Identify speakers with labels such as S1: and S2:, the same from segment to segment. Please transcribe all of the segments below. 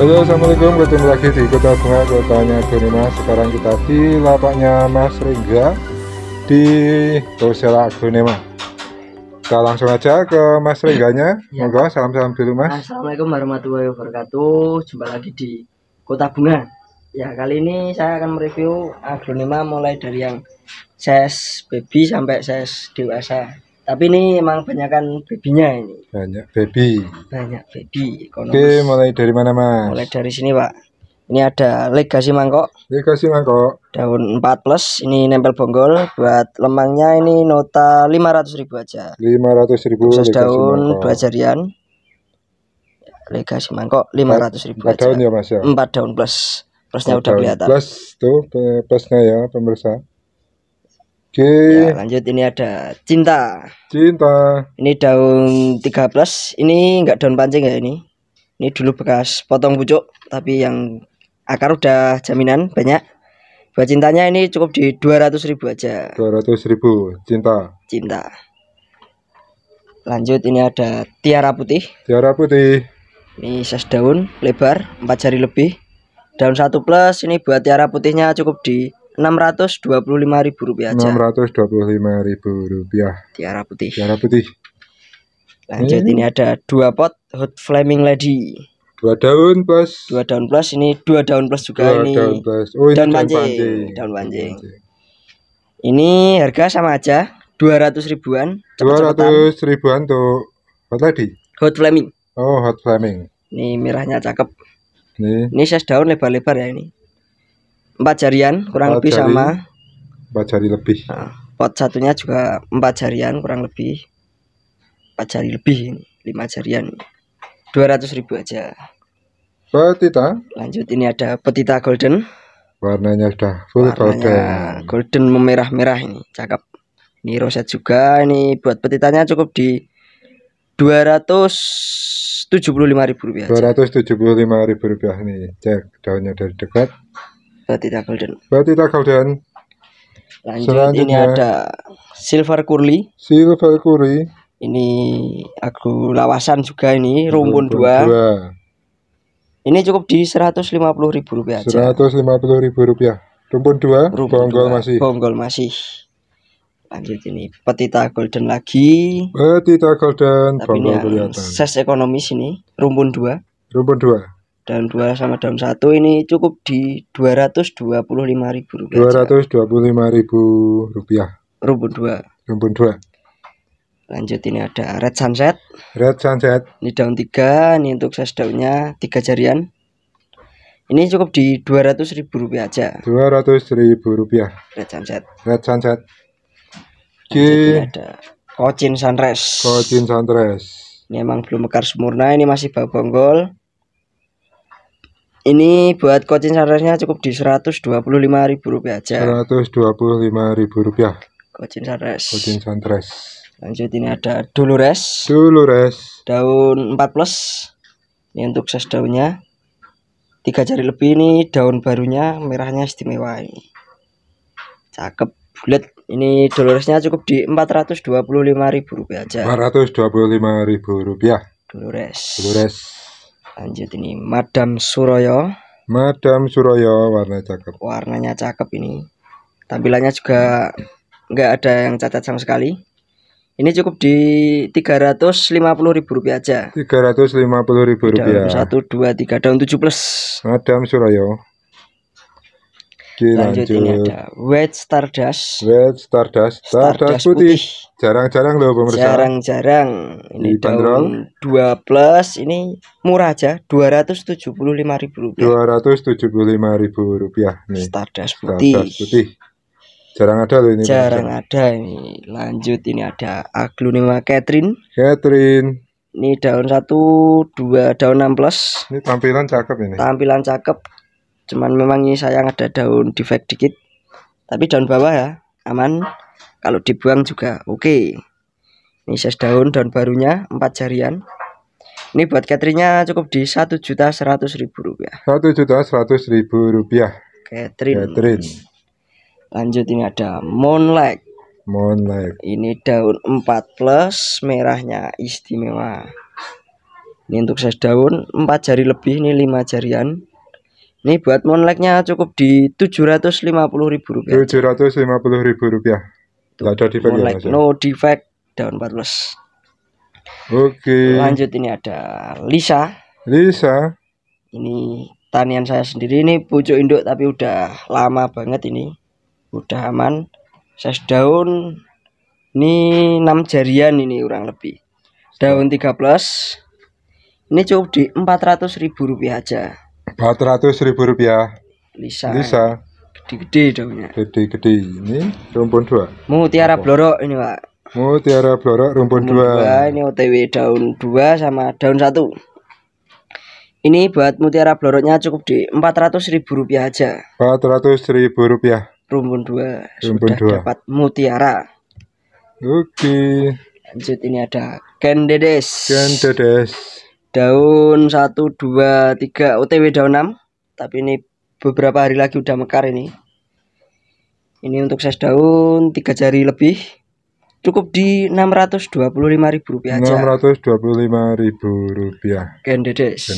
S1: Halo, assalamualaikum, ketemu lagi di Kota Bunga, kotanya Aglonema. Sekarang kita di lapaknya Mas Ringga di Tosela Aglonema. Kita langsung aja ke Mas Ringganya.
S2: Ya.
S1: Monggo, salam-salam dulu Mas.
S2: Assalamualaikum warahmatullahi wabarakatuh. Jumpa lagi di Kota Bunga. Ya, kali ini saya akan mereview Aglonema mulai dari yang size baby sampai size dewasa. Tapi ini emang banyakan babynya ini.
S1: Banyak baby.
S2: Oke,
S1: mulai dari mana Mas?
S2: Mulai dari sini Pak. Ini ada Legacy mangkok.
S1: Legacy mangkok.
S2: Daun 4 plus, ini nempel bonggol. Buat lemangnya ini nota 500.000 aja.
S1: 500.000.
S2: Sukses daun 2 jarian. Legacy mangkok 500.000
S1: aja. 4 daun ya Mas ya?
S2: 4 daun plus. Plusnya udah kelihatan.
S1: Plus tuh plusnya ya pemirsa. Oke.
S2: Ya, lanjut ini ada Cinta. Ini daun 3 plus. Ini enggak daun pancing ya ini. Ini dulu bekas potong pucuk, tapi yang akar udah jaminan banyak. Buat Cintanya ini cukup di 200.000 aja.
S1: 200.000 Cinta.
S2: Lanjut ini ada Tiara Putih. Ini size daun lebar 4 jari lebih. Daun 1 plus, ini buat Tiara Putihnya cukup di Rp625.000 aja.
S1: Rp625.000.
S2: Tiara Putih. Lanjut ini ada 2 pot Hot Flaming Lady.
S1: 2 daun plus.
S2: 2 daun plus, ini 2 daun plus juga. Ini
S1: daun plus. Oh, ini
S2: daun pancing. Ini harga sama aja, 200 ribuan.
S1: 200 ribuan tuh apa tadi?
S2: Hot Flaming.
S1: Oh, Hot Flaming.
S2: Ini merahnya cakep.
S1: Ini
S2: size daun lebar-lebar ya ini. 4 jarian kurang lebih sama.
S1: 4 jari lebih.
S2: Nah, pot satunya juga 4 jarian kurang lebih. 4 jari lebih ini, 5 jarian. 200.000 aja.
S1: Petita.
S2: Lanjut ini ada Petita Golden.
S1: Warnanya sudah full
S2: golden memerah-merah ini, cakep. Ini roset juga, ini buat petitanya cukup di Rp275.000 aja.
S1: Rp275.000 nih. Cek daunnya dari dekat.
S2: Petita Golden. Lanjut ini ada Silver Curly. Ini aku lawasan juga ini, rumpun 2. Ini cukup di Rp150.000 aja.
S1: Rp150.000. Rumpun 2, bonggol masih.
S2: Lanjut ini Petita Golden lagi.
S1: Tapi
S2: ini yang size ekonomis ini, rumpun 2. Daun 2 sama daun 1 ini cukup di Rp225.000.
S1: Rp225.000.
S2: Rumpun 2. Lanjut ini ada Red Sunset. Ini daun 3, ini untuk size daunnya 3 jarian. Ini cukup di Rp200.000 aja.
S1: Rp200.000.
S2: Red Sunset. Ini ada Cochin Sunrise. Ini emang belum mekar sempurna, ini masih bau bonggol. Ini buat Cochin Sunrise-nya cukup di Rp125.000 aja.
S1: Rp125.000.
S2: Cochin
S1: Sunrise.
S2: Lanjut ini ada Dolores. Daun 4 plus. Ini untuk size daunnya 3 jari lebih, ini daun barunya merahnya istimewa ini. Cakep, bulat. Ini Doloresnya cukup di Rp425.000 aja.
S1: Rp425.000.
S2: Dolores. Lanjut ini Madam Suroyo. Warnanya cakep ini. Tampilannya juga nggak ada yang cacat sama sekali. Ini cukup di Rp350.000 aja.
S1: Rp350.000.
S2: Daun 1, 2, 3, daun 7 plus.
S1: Madam Suroyo.
S2: Lanjut ini ada White Stardust.
S1: Stardust putih. Jarang-jarang loh pemirsa.
S2: Jarang. Ini daun 2 plus, ini murah aja, Rp275.000.
S1: Rp275.000 nih.
S2: Stardust putih.
S1: Jarang ada loh ini.
S2: Ini. Lanjut ini ada Aglonema Catherine. Ini daun 1, 2, daun 6 plus.
S1: Ini tampilan cakep ini.
S2: Cuman memang ini sayang ada daun defect dikit. Tapi daun bawah ya aman. Kalau dibuang juga oke. Ini size daun barunya 4 jarian. Ini buat Catherine-nya cukup di Rp1.100.000.
S1: Rp1.100.000. Catherine.
S2: Lanjut ini ada Moonlight. Ini daun 4 plus, merahnya istimewa. Ini untuk size daun 4 jari lebih, ini 5 jarian. Ini buat monleknya cukup di Rp750.000.
S1: Rp750.000. Tidak ada defect ya, Mas?
S2: No defect, daun 14.
S1: Oke.
S2: Lanjut, ini ada Lisa. Ini tanian saya sendiri, ini pucuk induk tapi udah lama banget, ini udah aman. Size daun ini 6 jarian, ini kurang lebih. Daun 13. Ini cukup di Rp400.000 aja.
S1: Rp400.000. Lisa.
S2: Gede-gede daunnya.
S1: Gede-gede. Ini rumpun 2.
S2: Mutiara Blorok ini, Pak.
S1: Mutiara Blorok rumpun 2.
S2: Ini OTW daun 2 sama daun 1. Ini buat mutiara bloroknya cukup di Rp400.000 aja.
S1: Rp400.000.
S2: Rumpun 2.
S1: Rumpun
S2: Sudah
S1: 2.
S2: dapat mutiara.
S1: Oke.
S2: Lanjut, ini ada Kendedes. Daun 1, 2, 3, OTW daun 6. Tapi ini beberapa hari lagi udah mekar ini. Ini untuk size daun 3 jari lebih. Cukup di Rp625.000 aja.
S1: Rp625.000.
S2: Kendedes.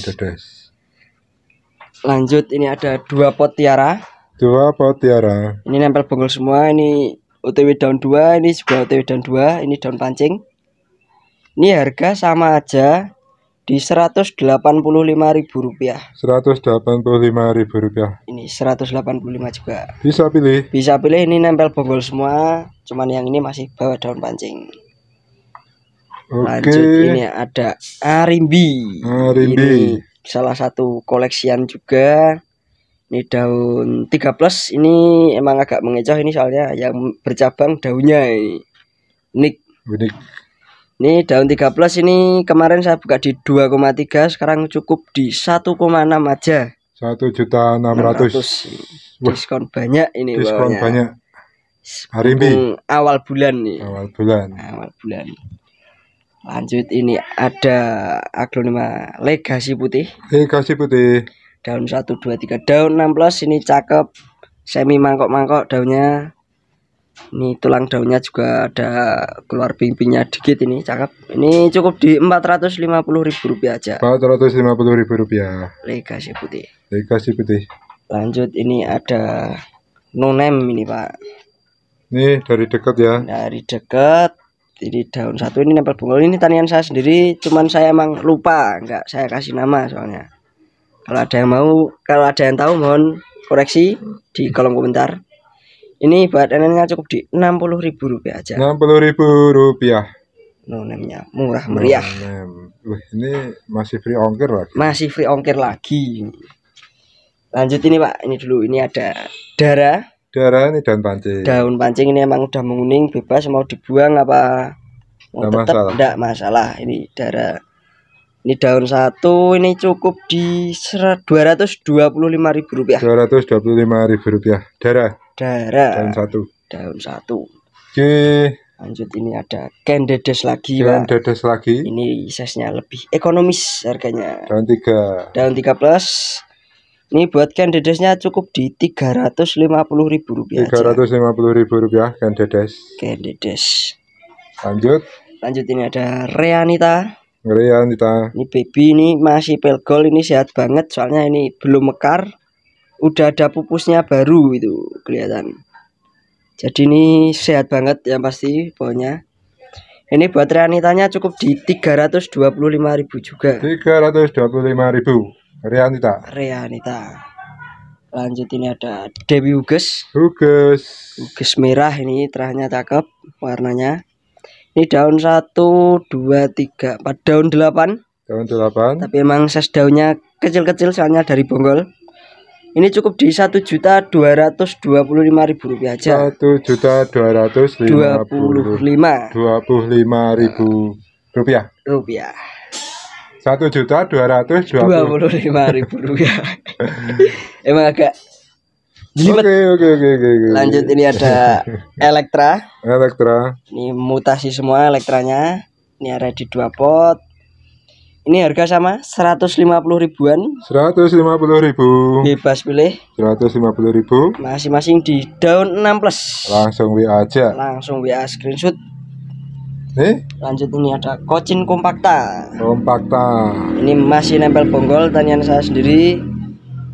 S2: Lanjut, ini ada 2 pot tiara. Ini nempel bonggol semua. Ini OTW daun 2, ini juga OTW daun 2, ini daun pancing. Ini harga sama aja di Rp185.000.
S1: Rp185.000.
S2: Ini 185 juga.
S1: Bisa pilih.
S2: Ini nempel bonggol semua. Cuman yang ini masih bawa daun pancing. Lanjut, ini ada Arimbi. Ini salah satu koleksian juga. Ini daun 3+. Ini emang agak mengecoh ini soalnya yang bercabang daunnya ini. Unik. Ini daun 3+ ini kemarin saya buka di 2,3, sekarang cukup di 1,6 aja.
S1: 1.600.000.
S2: Diskon banyak ini.
S1: Diskon banyak. Arimbi.
S2: Awal bulan nih.
S1: Awal bulan.
S2: Lanjut, ini ada aglonema Legasi Putih. Daun 1, 2, 3, daun 16. Ini cakep, semi mangkok-mangkok daunnya. Ini tulang daunnya juga ada keluar ping-pingnya dikit, ini cakep. Ini cukup di Rp450.000 aja.
S1: Rp450.000.
S2: Legasi Putih. Lanjut, ini ada nonem ini, Pak.
S1: Ini dari dekat ya.
S2: Dari dekat. Ini daun 1 ini nempel bonggol. Ini tanian saya sendiri, cuman saya emang lupa, enggak saya kasih nama soalnya. Kalau ada yang mau, kalau ada yang tahu mohon koreksi di kolom komentar. Ini buat neneknya cukup di Rp60.000 aja.
S1: Rp60.000.
S2: Nonemnya murah meriah.
S1: Ini masih free ongkir lagi. Lanjut, ini Pak, ini dulu. Ini ada Dara. Ini daun pancing.
S2: Daun pancing ini emang udah menguning, bebas mau dibuang apa mau tetap enggak masalah. Ini Dara. Ini daun 1 ini cukup di Rp225.000.
S1: Rp225.000. Dara. Daun 1. Oke.
S2: Lanjut, ini ada Kendedes lagi, Pak. Ini size-nya lebih ekonomis harganya.
S1: Daun 3.
S2: Daun 3+. Ini buat Kendedesnya cukup di Rp350.000 aja.
S1: Rp350.000 Kendedes. Lanjut,
S2: ini ada Reanita.
S1: Ini
S2: baby, ini masih pelgol, ini sehat banget soalnya ini belum mekar. Udah ada pupusnya baru itu kelihatan. Jadi ini sehat banget yang pasti pokoknya. Ini buat Reanitanya cukup di Rp325.000 juga.
S1: Rp325.000 Reanita.
S2: Lanjut, ini ada Dewi Huges merah, ini terahnya cakep warnanya. Ini daun 1, 2, 3, 4, daun 8. Tapi emang size daunnya kecil-kecil soalnya dari bonggol. Ini cukup di Rp1.225.000 aja.
S1: Rp1.225.000. Rp1.225.000.
S2: Emang agak jelimet.
S1: Oke.
S2: Lanjut, ini ada Elektra. Ini mutasi semua elektranya. Ini ada di 2 pot. Ini harga sama 150.000-an.
S1: 150.000.
S2: Bebas pilih.
S1: 150.000.
S2: Masing-masing di daun 6+.
S1: Langsung WA aja.
S2: Langsung WA screenshot.
S1: Nih,
S2: lanjut ini ada Cochin Compacta.
S1: Ini
S2: masih nempel bonggol tanian saya sendiri.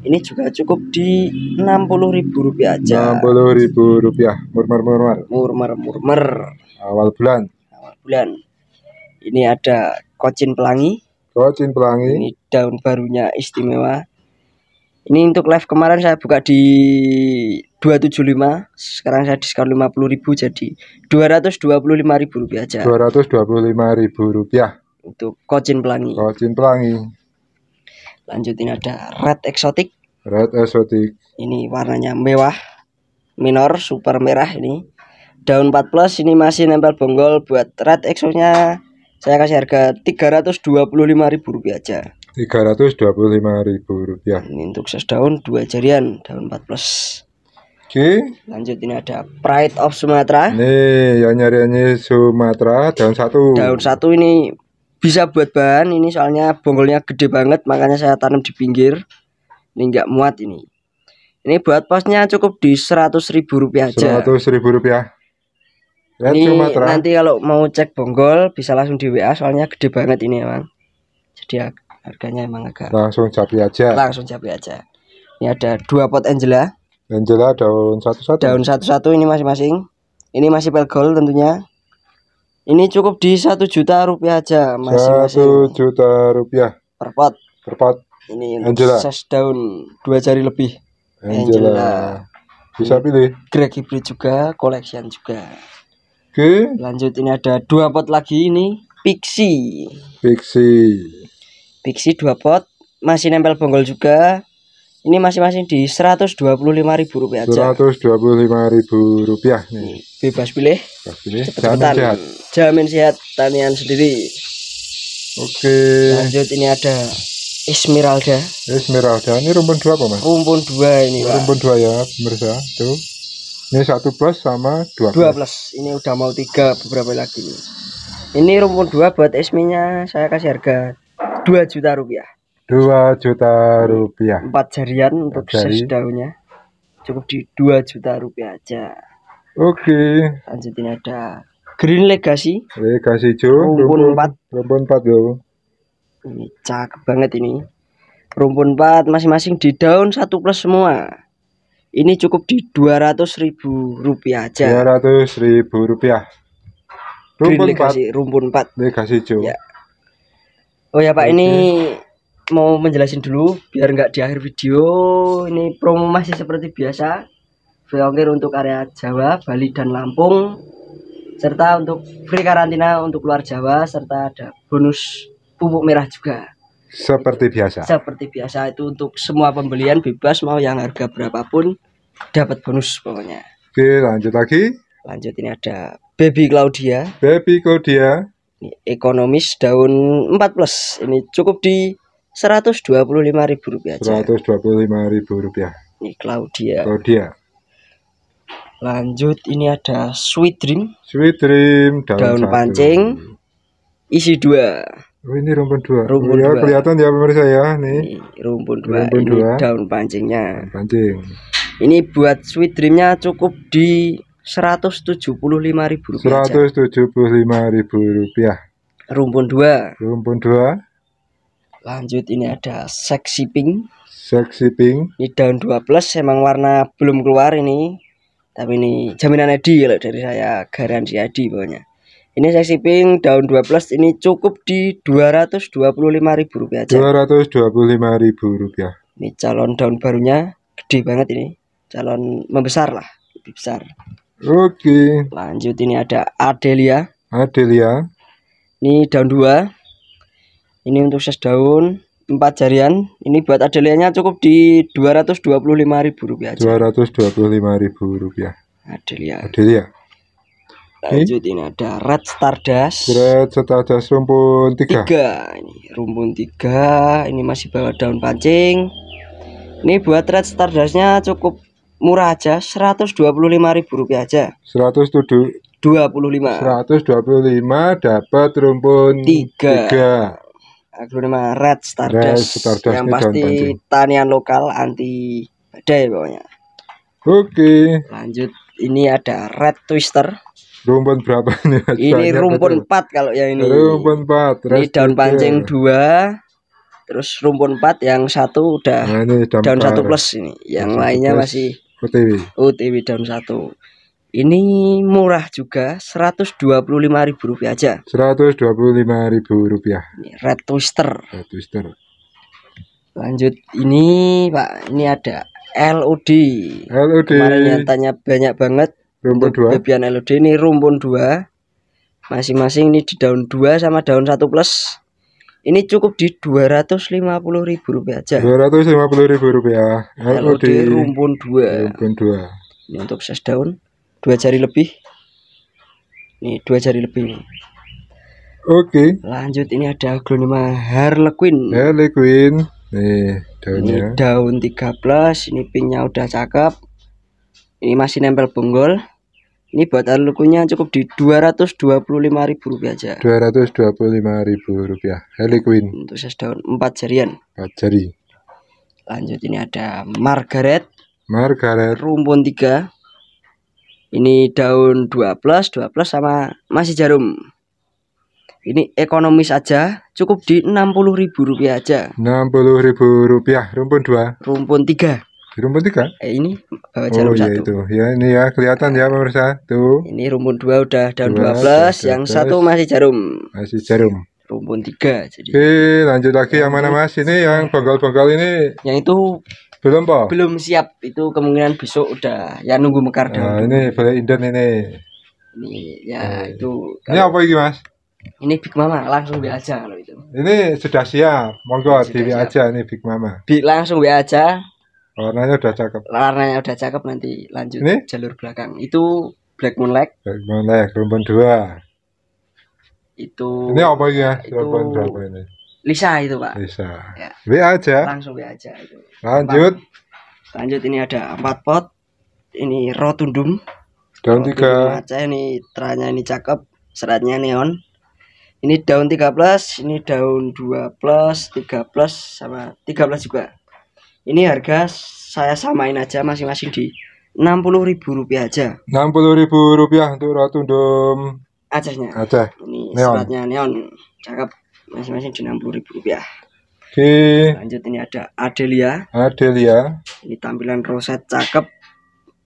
S2: Ini juga cukup di Rp60.000 aja.
S1: Rp60.000.
S2: Murmer.
S1: Awal bulan.
S2: Ini ada Cochin Pelangi. Ini daun barunya istimewa. Ini untuk live kemarin saya buka di 275. Sekarang saya diskon 50.000 jadi Rp225.000 aja.
S1: Rp225.000
S2: untuk Cochin Pelangi. Lanjut ini ada Red Exotic. Ini warnanya mewah, minor, super merah ini. Daun 4+ ini masih nempel bonggol. Buat Red Exoticnya saya kasih harga Rp325.000 aja.
S1: Rp325.000.
S2: Ini untuk daun 2 jarian, daun 4+.
S1: Oke.
S2: Lanjut ini ada Pride of Sumatera.
S1: Nih, yang nyari Sumatera daun 1.
S2: Daun 1 ini bisa buat bahan. Ini soalnya bonggolnya gede banget, makanya saya tanam di pinggir. Ini enggak muat ini. Ini buat posnya cukup di Rp100.000 aja.
S1: Rp100.000.
S2: Ini Sumatera. Nanti kalau mau cek bonggol bisa langsung di WA, soalnya gede banget ini emang. Jadi harganya emang agak
S1: langsung capri aja.
S2: Ini ada 2 pot Angela
S1: daun satu
S2: ini masing-masing. Ini masih pelgol tentunya. Ini cukup di Rp1.000.000 aja masing-masing.
S1: Rp1.000.000
S2: per pot. Ini
S1: Angela.
S2: Ses daun 2 jari lebih.
S1: Angela. Bisa pilih.
S2: Greg hybrid juga, collection juga.
S1: Oke.
S2: Lanjut ini ada 2 pot lagi ini Pixie 2 pot masih nempel bonggol juga. Ini masing-masing di Rp125.000 aja.
S1: Rp125.000 nih.
S2: Bebas pilih. Jamin sehat tanian sendiri.
S1: Oke.
S2: Lanjut ini ada Esmeralda.
S1: Ini rumpun 2 apa Mas?
S2: Rumpun 2 ini Pak.
S1: Rumpun 2 ya pemirsa. Tuh. Ini 1+ sama 2+.
S2: Ini udah mau 3 beberapa lagi nih. Ini rumpun 2 buat Esminya saya kasih harga Rp2.000.000.
S1: Rp2.000.000.
S2: 4 jarian untuk ses daunnya. Cukup di Rp2.000.000 aja.
S1: Oke.
S2: Lanjut ini ada Green Legacy
S1: hijau.
S2: Rumpun 4
S1: yo.
S2: Ini cakep banget ini. Rumpun 4 masing-masing di daun 1+ semua. Ini cukup di Rp200.000 aja.
S1: Rp200.000.
S2: Rumpun 4.
S1: Legasi hijau.
S2: Ya. Oh ya Pak, ini mau menjelasin dulu biar nggak di akhir video. Ini promo masih seperti biasa. Free ongkir untuk area Jawa, Bali dan Lampung. Serta untuk free karantina untuk luar Jawa, serta ada bonus pupuk merah juga.
S1: Seperti biasa
S2: itu untuk semua pembelian bebas, mau yang harga berapapun dapat bonus pokoknya.
S1: Oke, lanjut lagi.
S2: Lanjut ini ada Baby Claudia. Ini ekonomis daun 4+. Ini cukup di Rp125.000 aja.
S1: Rp125.000.
S2: Ini Claudia. Lanjut ini ada Sweet Dream daun pancing isi 2.
S1: Ini rumpun 2. Ya, kelihatan ya pemirsa ya nih.
S2: Rumpun 2. Ini daun pancingnya. Ini buat Sweet Dreamnya cukup di Rp175.000.
S1: Rp175.000.
S2: Rumpun 2. Lanjut ini ada Sexy Pink. Ini daun 2+, emang warna belum keluar ini. Tapi ini jaminan Edi kalau dari saya, garansi Edi pokoknya. Ini Sexy Pink daun 2+, ini cukup di Rp225.000 aja.
S1: Rp225.000.
S2: Ini calon daun barunya gede banget ini. Calon membesar lah, lebih besar.
S1: Oke.
S2: Lanjut ini ada Adelia. Ini daun 2. Ini untuk ses daun 4 jarian. Ini buat Adelianya cukup di Rp225.000 aja.
S1: Rp225.000. Adelia.
S2: Lanjut ini ada Red Stardust.
S1: Rumpun 3.
S2: Ini rumpun 3. Ini masih bawa daun pancing. Ini buat Red Stardustnya cukup murah aja, Rp125.000 aja.
S1: 125 dapat rumpun 3.
S2: Aglonema Red Stardust yang pasti tanian lokal anti badai pokoknya.
S1: Oke.
S2: Lanjut ini ada Red Twister.
S1: Rumpun berapa ini Mas?
S2: Ini
S1: Banyak
S2: rumpun
S1: betul.
S2: 4 kalau yang ini.
S1: Rumpun 4.
S2: Ini daun pancing 2. Terus rumpun 4 yang satu udah
S1: Nah, ini
S2: daun 1 plus ini. Yang lainnya masih OTW daun 1. Ini murah juga, Rp125.000 aja.
S1: Rp125.000.
S2: Ini red twister.
S1: Red twister.
S2: Lanjut ini Pak, ini ada LOD. Kemarin yang tanya banyak banget.
S1: Rumpun 2.
S2: Bebian LOD ini rumpun 2. Masing-masing ini di daun 2 sama daun 1 plus. Ini cukup di Rp250.000 aja.
S1: Rp250.000.
S2: LOD rumpun 2.
S1: Rumpun 2.
S2: Ini untuk size daun 2 jari lebih. Ini 2 jari lebih nih.
S1: Oke.
S2: Lanjut ini ada Aglonema Harlequin.
S1: Nih daunnya.
S2: Ini daun 3 plus. Ini pinknya udah cakep. Ini masih nempel bonggol. Ini buat Harlequinnya cukup di Rp225.000 aja.
S1: Rp225.000. Harlequin.
S2: Untuk size daun 4 jarian.
S1: 4 jari.
S2: Lanjut ini ada Margaret.
S1: Rumpun
S2: 3. Ini daun 2 plus sama masih jarum. Ini ekonomis aja, cukup di Rp60.000 aja.
S1: Rp60.000. Rumpun 2.
S2: Rumpun 3.
S1: Rumpun 3.
S2: Ini bawa jarum 1.
S1: Ya itu. Ya ini ya kelihatan ya pemirsa. Tuh.
S2: Ini rumpun 2 udah daun 2 plus, yang 1 masih jarum. Rumpun 3 jadi.
S1: Oke, lanjut lagi yang mana Mas? Ini yang bongkol-bongkol ini.
S2: Yang itu
S1: belum, Pak?
S2: Belum siap. Itu kemungkinan besok udah ya nunggu mekar daun.
S1: Nah, ini boleh inden ini.
S2: Ini ya itu.
S1: Ini apa ini Mas?
S2: Ini Big Mama, langsung WA aja kalau itu.
S1: Ini sudah siap. Monggo di WA aja ini Big Mama.
S2: Langsung WA aja.
S1: Warnanya udah cakep.
S2: Nanti lanjut ini? Jalur belakang. Itu Black Moonlight.
S1: Rumpun 2.
S2: Itu.
S1: Ini apa ini ya? Rumpun berapa ini?
S2: Lisa itu Pak.
S1: Lisa.
S2: Ya.
S1: WA aja.
S2: Langsung WA aja itu.
S1: Lanjut
S2: ini ada 4 pot. Ini rotundum.
S1: Daun 3.
S2: Ini teranya ini cakep. Seratnya neon. Ini daun 3 plus, ini daun 2 plus, 3 plus sama 13 juga. Ini harga saya samain aja masing-masing di Rp60.000 aja.
S1: Rp60.000 untuk rotundum
S2: Acehnya.
S1: Aceh.
S2: Ini seratnya neon. Cakep. Masing-masing di Rp60.000.
S1: Oke.
S2: Lanjut ini ada Adelia. Ini tampilan roset cakep.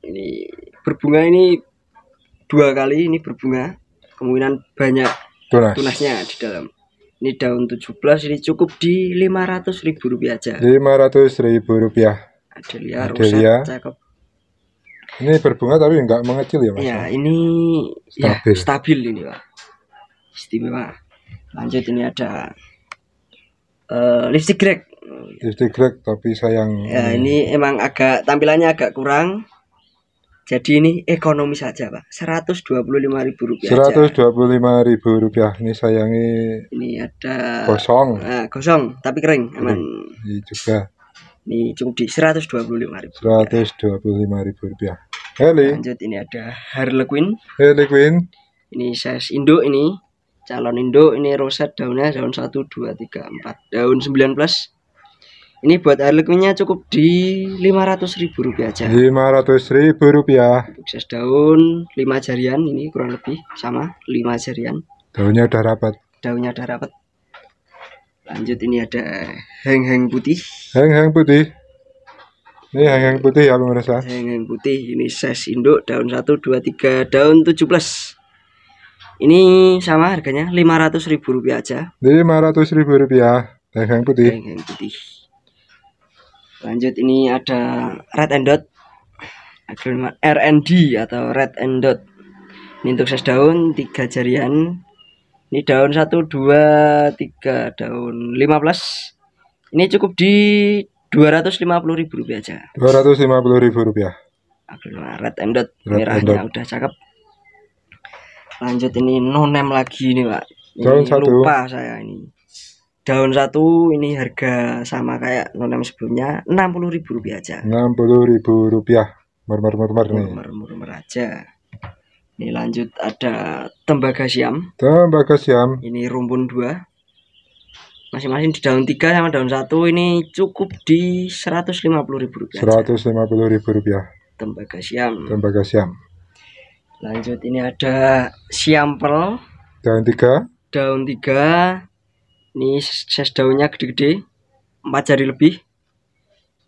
S2: Ini berbunga ini 2 kali ini berbunga. Kemungkinan banyak tunasnya di dalam. Ini daun 17 ini cukup di Rp500.000 aja.
S1: Rp500.000.
S2: Adelia roset cakep.
S1: Ini berbunga tapi enggak mengecil ya Mas?
S2: Ya ini stabil ini Pak. Istimewa. Lanjut ini ada lipstick grek.
S1: Tapi sayang.
S2: Ya ini emang tampilannya agak kurang. Jadi ini ekonomis saja Pak. Rp125.000 aja.
S1: Rp125.000. Ini sayangi.
S2: Ini ada
S1: gosong.
S2: Gosong tapi kering aman.
S1: Ini juga.
S2: Ini cukup di Rp125.000.
S1: Rp125.000.
S2: Lanjut ini ada Harlequin. Ini size Indo ini. Calon Indo ini roset daunnya daun 1 2 3 4 daun 9 plus. Ini buat Harlequinnya cukup di Rp500.000 aja.
S1: Rp500.000.
S2: Untuk size daun 5 jarian ini kurang lebih sama 5 jarian.
S1: Daunnya udah rapat.
S2: Lanjut ini ada heng-heng putih.
S1: Ini heng-heng putih ya pemirsa.
S2: Heng-heng putih ini size induk daun 1 2 3 daun 7 plus. Ini sama harganya Rp500.000 aja.
S1: Rp500.000. Heng-heng putih.
S2: Lanjut ini ada red and dot. R&D atau red and dot. Ini untuk size daun 3 jarian. Ini daun 1 2 3 daun 5 plus. Ini cukup di Rp250.000 aja.
S1: Rp250.000.
S2: Red and dot. Merahnya udah cakep. Lanjut ini no name lagi nih Pak.
S1: Daun 1.
S2: Lupa saya ini. Daun 1 ini harga sama kayak no name sebelumnya Rp60.000 aja.
S1: Rp60.000. Murmur nih.
S2: Murmur aja. Ini lanjut ada tembaga siam.
S1: Ini
S2: rumpun 2. Masing-masing di daun 3 sama daun 1 ini cukup di Rp150.000 aja.
S1: Rp150.000.
S2: Tembaga siam. Lanjut, ini ada siampel
S1: daun 3.
S2: daun 3. Ini size daunnya gede-gede, 4 jari lebih.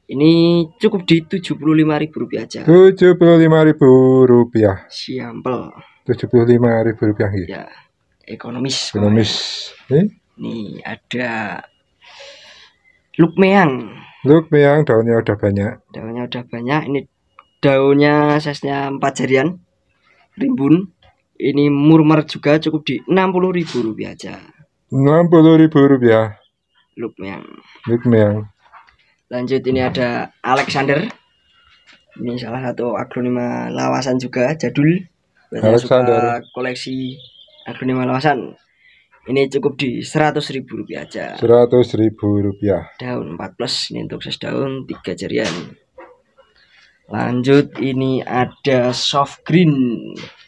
S2: Ini cukup di Rp75.000 aja.
S1: Rp75.000.
S2: Siampel
S1: Rp75.000
S2: ya, ekonomis.
S1: Nih
S2: ada lukmeang.
S1: Daunnya udah banyak.
S2: Ini daunnya size-nya 4 jarian, rimbun. Ini murmer juga, cukup di Rp60.000 aja.
S1: Rp60.000.
S2: Lukmeang. Lanjut, ini ada Alexander. Ini salah satu aglonema lawasan juga, jadul.
S1: Alexander.
S2: Suka koleksi aglonema lawasan. Ini cukup di Rp100.000 aja.
S1: Rp100.000.
S2: Daun 4+, ini untuk size daun 3 jarian. Lanjut, ini ada soft green.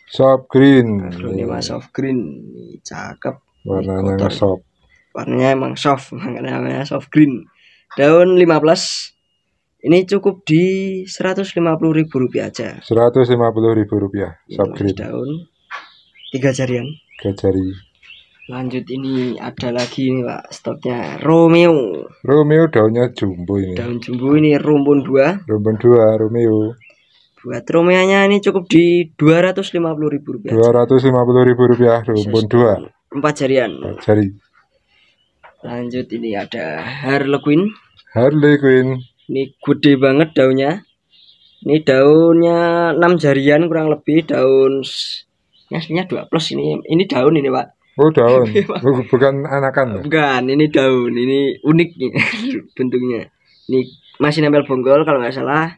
S2: Aglonema soft green. Ini cakep.
S1: Warnanya soft.
S2: Warnanya emang soft, makanya namanya soft green. Daun 15. Ini cukup di Rp150.000 aja.
S1: Rp150.000. Soft green.
S2: Daun 3 jarian.
S1: 3 jari.
S2: Lanjut, ini ada lagi nih Pak, stoknya Romeo.
S1: Daunnya jumbo ini.
S2: Daun jumbo ini rumpun 2.
S1: Romeo.
S2: Buat Romeo-nya ini cukup di Rp250.000.
S1: Rp250.000 rumpun 2.
S2: 4 jarian.
S1: 4 jari.
S2: Lanjut, ini ada Harlequin. Ini gede banget daunnya. Ini daunnya 6 jarian kurang lebih, daun aslinya 2+. Ini daun ini Pak.
S1: Oh, daun. Bukan anakan.
S2: Bukan, ini daun. Ini unik nih bentuknya. Ini masih nempel bonggol kalau nggak salah.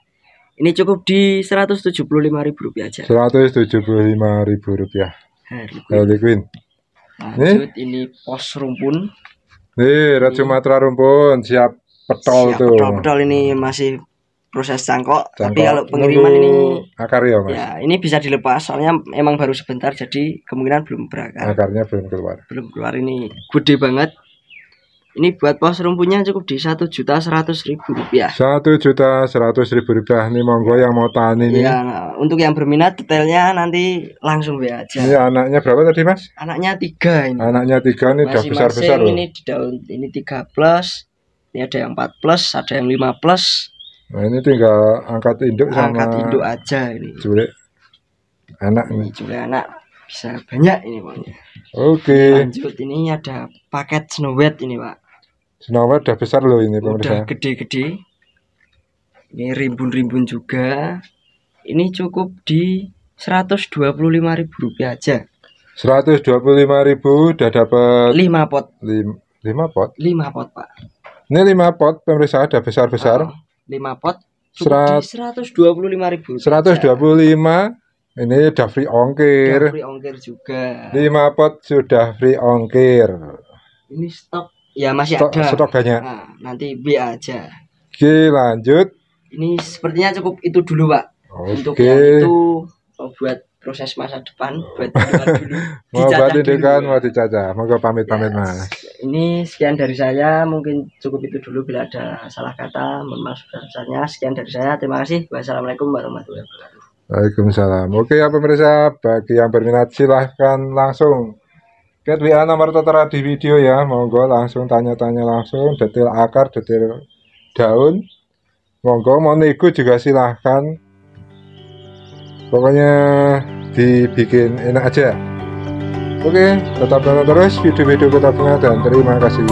S2: Ini cukup di Rp175.000 aja.
S1: Rp175.000. Harlequin.
S2: Lanjut, ini pos rumpun.
S1: Rat Sumatera rumpun siap petol tuh.
S2: Petol ini masih proses cangkok. Tapi kalau pengiriman ini
S1: akar ya Mas.
S2: Ya, ini bisa dilepas soalnya emang baru sebentar, jadi kemungkinan belum berakar.
S1: Akarnya belum keluar.
S2: Ini gede banget. Ini buat pos rumpunnya cukup di Rp1.100.000.
S1: Rp1.100.000. Ini monggo yang mau tani nih.
S2: Ya, untuk yang berminat detailnya nanti langsung WA aja.
S1: Ini anaknya berapa tadi Mas?
S2: Anaknya 3 ini.
S1: Anaknya 3 ini udah besar-besar loh.
S2: Ini di daun ini 3+. Ini ada yang 4+, ada yang 5+.
S1: Nah, ini tinggal angkat induk
S2: aja ini.
S1: Culik anak nih.
S2: Culik anak bisa banyak ini pokoknya.
S1: Oke.
S2: Lanjut, ini ada paket Snow White ini Pak.
S1: Snow White udah besar loh ini pemirsa.
S2: Udah gede-gede. Ini rimbun-rimbun juga. Ini cukup di Rp125.000 aja.
S1: Rp125.000 udah dapat
S2: 5 pot.
S1: 5 pot.
S2: 5 pot Pak.
S1: Ini 5 pot pemirsa, udah besar-besar.
S2: 5 pot cukup di Rp125.000.
S1: 125. Ini udah free ongkir.
S2: Free ongkir juga.
S1: 5 pot sudah free ongkir.
S2: Ini stok ya masih ada.
S1: Stok banyak.
S2: Nah, nanti BA aja.
S1: Oke, lanjut.
S2: Ini sepertinya cukup itu dulu Pak. Untuk
S1: Oke.
S2: yang itu buat proses masa depan, buat dulu.
S1: Mau buat mau dicacah. Moga pamit-pamit Mas.
S2: Ini sekian dari saya, mungkin cukup itu dulu. Bila ada salah kata, mohon maaf sebesar-besarnya. Sekian dari saya, terima kasih. Wassalamualaikum warahmatullahi wabarakatuh.
S1: Waalaikumsalam. Oke ya pemirsa, bagi yang berminat silahkan langsung get WA nomor tertera di video ya. Monggo langsung tanya-tanya langsung detail akar, detail daun. Monggo mau nego juga silahkan. Pokoknya dibikin enak aja. Oke, tetap nonton terus video-video kita punya dan terima kasih.